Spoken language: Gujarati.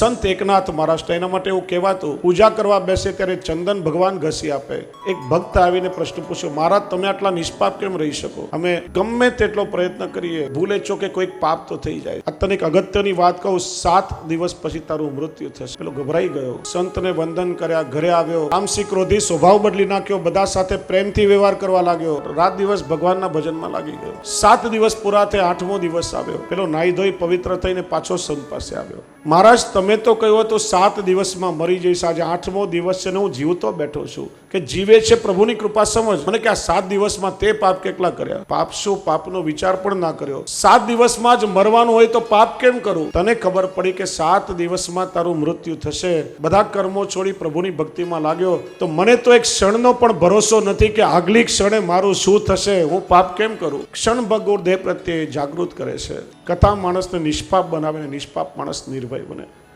સંત એકનાથ મહારાજ એના માટે એવું કહેવાતું, પૂજા કરવા બેસે ત્યારે ચંદન ભગવાન ઘસી આપે. એક ભક્ત આવીને પ્રશ્ન પૂછ્યો, મહારાજ તમે આટલા નિષ્પાપ કેમ રહી શકો? અમે ગમે તેટલો પ્રયત્ન કરીએ, ભૂલે છો કે કોઈક પાપ તો થઈ જાય. આ તને એક અગત્યની વાત કહું, 7 દિવસ પછી તારું મૃત્યુ થશે. પેલો ગભરાઈ ગયો, સંતને વંદન કર્યા, ઘરે આવ્યો, તામસી ક્રોધી સ્વભાવ બદલી નાખ્યો, બધા સાથે પ્રેમથી વ્યવહાર કરવા લાગ્યો, રાત દિવસ ભગવાનના ભજનમાં લાગી ગયો. 7 દિવસ પૂરા થયા, 8મો દિવસ આવ્યો. પેલો નાહી ધોઈ પવિત્ર થઈને પાછો સંત પાસે આવ્યો. મહારાજ તમે તો કહ્યું હતું 7 દિવસમાં મરી જઈશ, આજે 8મો દિવસ છે ને હું જીવતો બેઠો છું. કે જીવે છે પ્રભુની કૃપા સમજ. મને કે આ 7 દિવસમાં તે પાપ કેટલા કર્યા? પાપ શું? પાપનો વિચાર પણ ના કર્યો. 7 દિવસમાં જ મરવાનું હોય તો પાપ કેમ કરું? તને ખબર પડી કે 7 દિવસમાં તારું મૃત્યુ થશે, બધા કર્મો છોડી પ્રભુની ભક્તિમાં લાગ્યો, તો મને તો એક ક્ષણનો પણ ભરોસો નથી કે આગલી ક્ષણે મારું શું થશે, હું પાપ કેમ કરું? ક્ષણ ભંગુર દેહ પ્રત્યે જાગૃત કરે છે. કથા માણસને નિષ્પાપ બનાવે, નિષ્પાપ માણસ નિર્ભય બને.